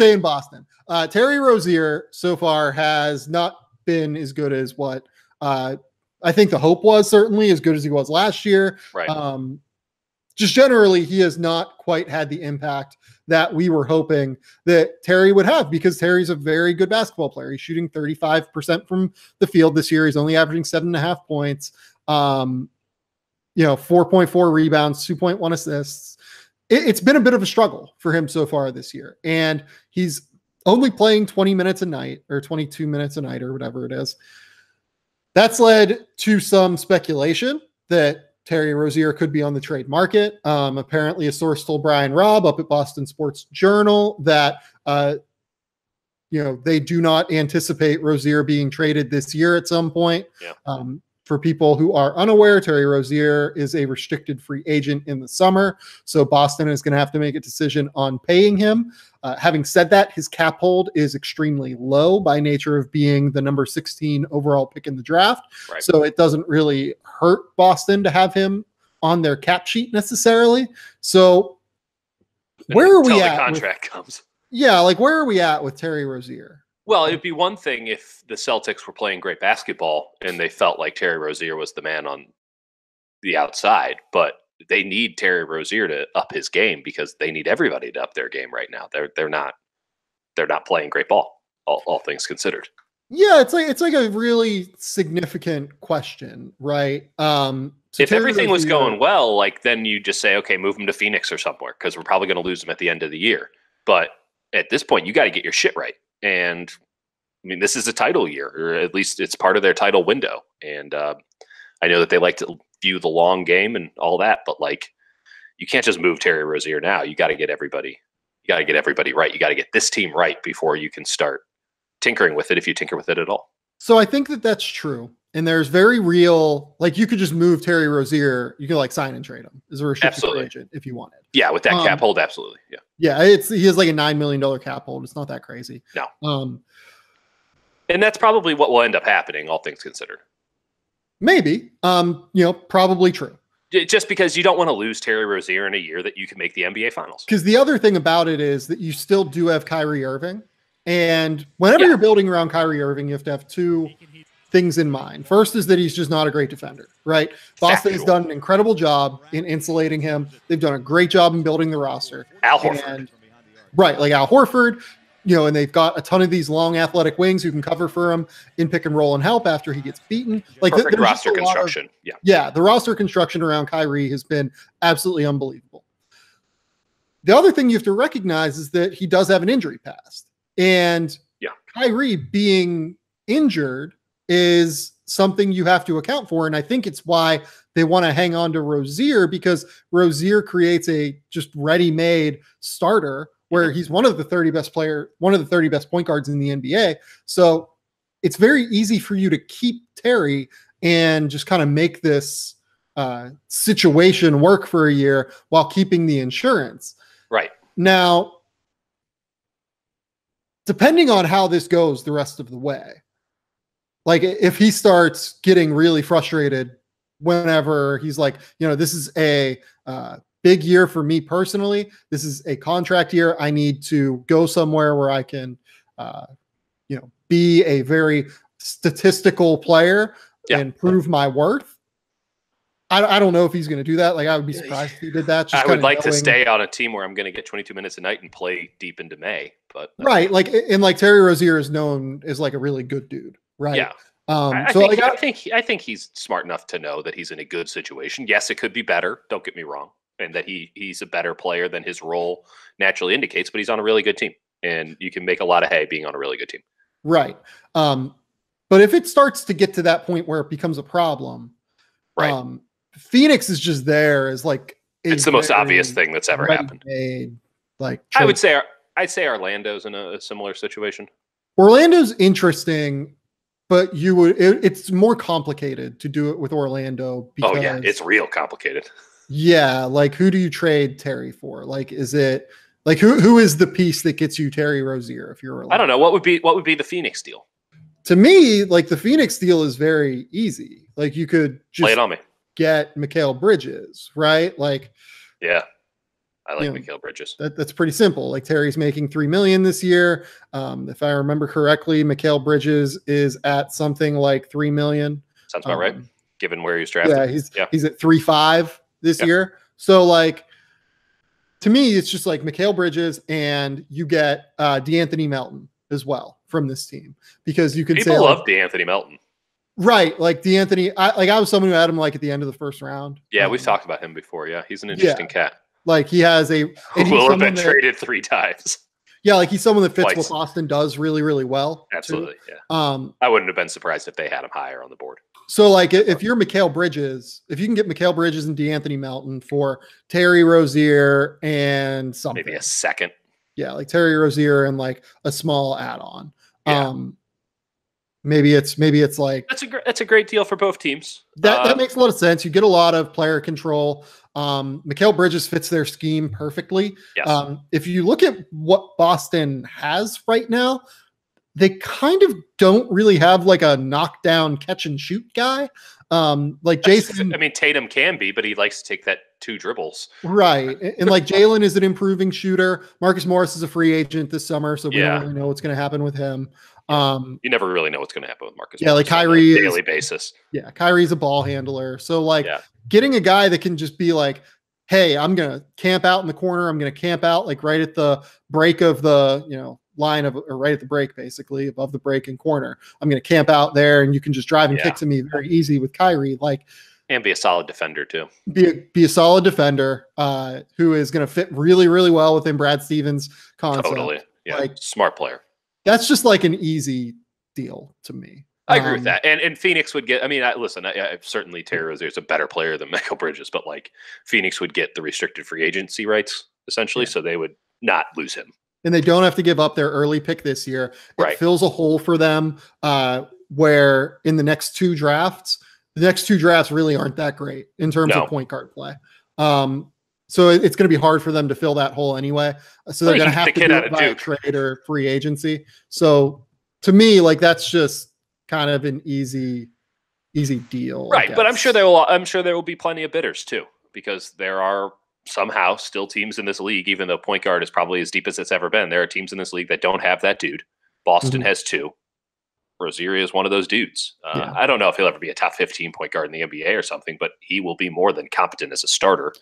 stay in Boston. Terry Rozier so far has not been as good as what I think the hope was, certainly as good as he was last year. Right. Just generally, he has not quite had the impact that we were hoping that Terry would have, because Terry's a very good basketball player. He's shooting 35% from the field this year. He's only averaging 7.5 points, 4.4 rebounds, 2.1 assists. It's been a bit of a struggle for him so far this year. And he's only playing 20 minutes a night or 22 minutes a night or whatever it is. That's led to some speculation that Terry Rozier could be on the trade market. Apparently a source told Brian Robb up at Boston Sports Journal that, they do not anticipate Rozier being traded this year at some point. Yeah. For people who are unaware, Terry Rozier is a restricted free agent in the summer. So Boston is going to have to make a decision on paying him. Having said that, his cap hold is extremely low by nature of being the number 16 overall pick in the draft. Right. So it doesn't really hurt Boston to have him on their cap sheet necessarily. So where are we at? The contract comes. Yeah, like where are we at with Terry Rozier? Well, it'd be one thing if the Celtics were playing great basketball and they felt like Terry Rozier was the man on the outside, but they need Terry Rozier to up his game because they need everybody to up their game right now. They're not playing great ball, all things considered. Yeah, it's like a really significant question, right? So if everything was going well, like then you just say, okay, move him to Phoenix or somewhere because we're probably going to lose him at the end of the year. But at this point, you got to get your shit right. And I mean, this is a title year, or at least it's part of their title window. And I know that they like to view the long game and all that, but like, you can't just move Terry Rozier now. You got to get everybody. You got to get everybody right. You got to get this team right before you can start tinkering with it, if you tinker with it at all. So I think that that's true. And there's very real, like you could just move Terry Rozier. You can like sign and trade him as a restricted free agent if you wanted. Yeah, with that cap hold, absolutely. Yeah. Yeah, he has like a $9 million cap hold. It's not that crazy. No. And that's probably what will end up happening, all things considered. Maybe. Probably true. Just because you don't want to lose Terry Rozier in a year that you can make the NBA Finals. Because the other thing about it is that you still do have Kyrie Irving. And whenever you're building around Kyrie Irving, you have to have two things in mind. First is that he's just not a great defender, right? Boston has done an incredible job in insulating him. They've done a great job in building the roster. Al Horford. Like Al Horford, and they've got a ton of these long athletic wings who can cover for him in pick and roll and help after he gets beaten. Like perfect roster construction. Yeah, the roster construction around Kyrie has been absolutely unbelievable. The other thing you have to recognize is that he does have an injury past. And Kyrie being injured is something you have to account for. And I think it's why they want to hang on to Rozier, because Rozier creates a just ready-made starter where he's one of the 30 best point guards in the NBA. So it's very easy for you to keep Terry and just kind of make this situation work for a year while keeping the insurance. Right. Now, depending on how this goes the rest of the way, like if he starts getting really frustrated whenever he's like, this is a big year for me personally. This is a contract year. I need to go somewhere where I can, be a very statistical player and prove my worth. I don't know if he's going to do that. Like I would be surprised if he did that. I would like to stay on a team where I'm going to get 22 minutes a night and play deep into May, but right. Like Terry Rozier is known as like a really good dude. Right. Yeah. I think he's smart enough to know that he's in a good situation. Yes, it could be better. Don't get me wrong. And that he's a better player than his role naturally indicates, but he's on a really good team and you can make a lot of hay being on a really good team. Right. But if it starts to get to that point where it becomes a problem, right. Phoenix is just there as like, it's the most obvious thing that's ever happened. I'd say Orlando's in a similar situation. Orlando's interesting, but it's more complicated to do it with Orlando. Because, it's real complicated. Yeah. Like who do you trade Terry for? Like, is it like, who is the piece that gets you Terry Rozier? If you're Orlando? I don't know. What would be the Phoenix deal? To me, like the Phoenix deal is very easy. Like you could just lay it on me. Get Mikal Bridges, right? Like, yeah. I like Mikal Bridges. That's pretty simple. Like Terry's making $3 million this year. If I remember correctly, Mikal Bridges is at something like $3 million. Sounds about right. Given where he's drafted. He's at 3.5 this year. So like, to me, it's just like Mikal Bridges, and you get DeAnthony Melton as well from this team, because you can people love DeAnthony Melton. Right. Like DeAnthony, I was someone who had him like at the end of the first round. Yeah, we've talked about him before. Yeah, he's an interesting cat. Like he has who will have been traded 3 times. Yeah, like he's someone that fits what Boston does really, really well. Absolutely. Too. Yeah. I wouldn't have been surprised if they had him higher on the board. So like if you're Mikal Bridges, if you can get Mikal Bridges and DeAnthony Melton for Terry Rozier and something. Maybe a second. Yeah, like Terry Rozier and like a small add-on. Yeah. Maybe it's like that's a great deal for both teams. That makes a lot of sense. You get a lot of player control. Mikal Bridges fits their scheme perfectly. Yes. If you look at what Boston has right now, they kind of don't really have like a knockdown catch and shoot guy. Like Jason, I mean, Tatum can be, but he likes to take that 2 dribbles. Right. And like Jalen is an improving shooter. Marcus Morris is a free agent this summer, so we don't really know what's going to happen with him. You never really know what's going to happen with Marcus. Yeah, like Kyrie on a daily basis. Yeah, Kyrie's a ball handler. So like getting a guy that can just be like, hey, I'm going to camp out in the corner. I'm going to camp out like right at the break of the, line of, or right at the break, basically above the break and corner. I'm going to camp out there, and you can just drive and kick to me very easy with Kyrie. Like, and be a solid defender too. Be a solid defender who is going to fit really, really well within Brad Stevens' concept. Totally. Yeah. Like, smart player. That's just like an easy deal to me. I agree with that. And Phoenix would get, I mean, listen, certainly Terry Rozier is a better player than Mikal Bridges, but like Phoenix would get the restricted free agency rights essentially. So they would not lose him. And they don't have to give up their early pick this year. It fills a hole for them where in the next 2 drafts really aren't that great in terms of point guard play. So it's going to be hard for them to fill that hole anyway. So they're going to have to do it by a trade or free agency. So to me, like that's just kind of an easy deal. Right. But I'm sure there will be plenty of bidders too, because there are somehow still teams in this league, even though point guard is probably as deep as it's ever been. There are teams in this league that don't have that dude. Boston has 2. Rozier is one of those dudes. I don't know if he'll ever be a top 15 point guard in the NBA or something, but he will be more than competent as a starter.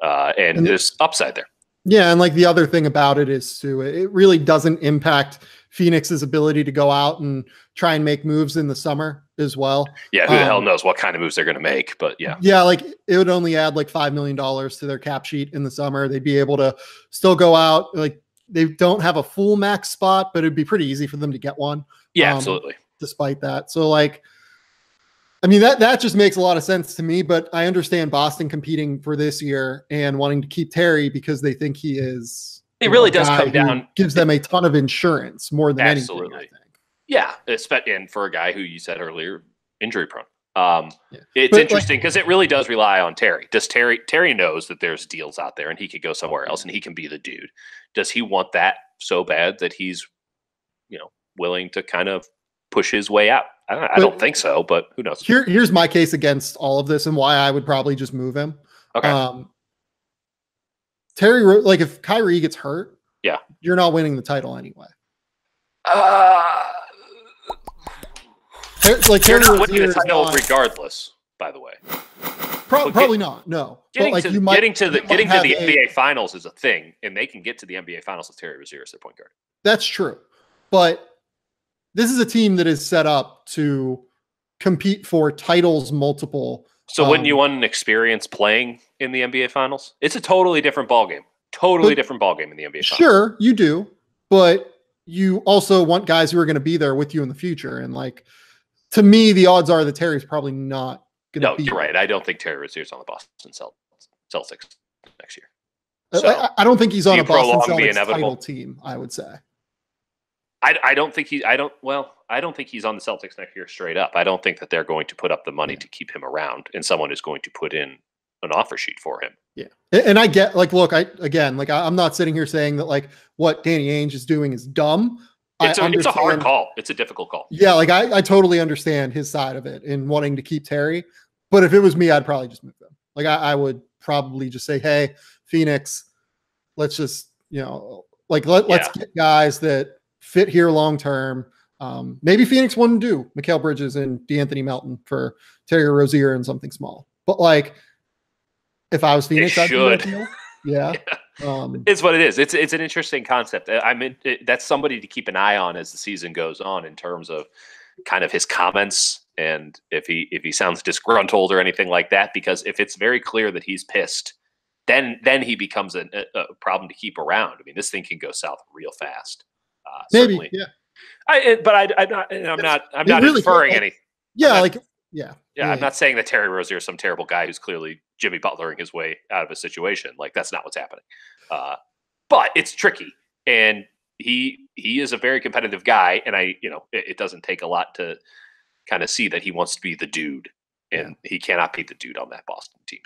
And there's upside there. Yeah. And like the other thing about it is too, it really doesn't impact Phoenix's ability to go out and try and make moves in the summer as well. Yeah. Who the hell knows what kind of moves they're going to make, but yeah. Yeah. Like it would only add like $5 million to their cap sheet in the summer. They'd be able to still go out. Like they don't have a full max spot, but it'd be pretty easy for them to get one. Yeah, absolutely. Despite that. So like, I mean, that just makes a lot of sense to me, but I understand Boston competing for this year and wanting to keep Terry because they think he is. It really does come down. Gives them a ton of insurance more than anything, I think. Yeah. And for a guy who you said earlier, injury prone. It's interesting because it really does rely on Terry. Does Terry knows that there's deals out there and he could go somewhere else and he can be the dude. Does he want that so bad that he's, willing to kind of push his way out? I don't think so, but who knows? Here's my case against all of this and why I would probably just move him. Okay. Terry, like if Kyrie gets hurt, you're not winning the title anyway. You're not winning the title regardless, by the way. Probably not. No. Getting to the NBA Finals is a thing, and they can get to the NBA Finals with Terry Rozier as their point guard. That's true, but this is a team that is set up to compete for titles multiple. So wouldn't you want an experience playing in the NBA Finals? It's a totally different ballgame. Different ballgame in the NBA Finals. Sure, you do, but you also want guys who are going to be there with you in the future. And like, to me, the odds are that Terry's probably not going to be. No, you're right. I don't think Terry Rozier's on the Boston Celtics next year. So, I don't think he's on a Boston Celtics title team, I would say. I don't think he's on the Celtics next year straight up. I don't think that they're going to put up the money to keep him around and someone is going to put in an offer sheet for him. Yeah. And I get like, look, I'm not sitting here saying that like what Danny Ainge is doing is dumb. It's a hard call. It's a difficult call. Yeah. Like I totally understand his side of it in wanting to keep Terry, but if it was me, I'd probably just move them. Like I would probably just say, hey, Phoenix, let's just, let's get guys that fit here long term. Maybe Phoenix wouldn't do Mikal Bridges and DeAnthony Melton for Terry Rozier and something small. But like, if I was Phoenix, I'd do that deal. Yeah. It's what it is. It's an interesting concept. That's somebody to keep an eye on as the season goes on in terms of kind of his comments and if he sounds disgruntled or anything like that. Because if it's very clear that he's pissed, then he becomes a problem to keep around. I mean, this thing can go south real fast. Maybe, certainly. Yeah. I'm not really inferring anything. Yeah, I'm not saying that Terry Rozier is some terrible guy who's clearly Jimmy Butlering his way out of a situation. Like, that's not what's happening. But it's tricky, and he is a very competitive guy, and it doesn't take a lot to kind of see that he wants to be the dude, and he cannot be the dude on that Boston team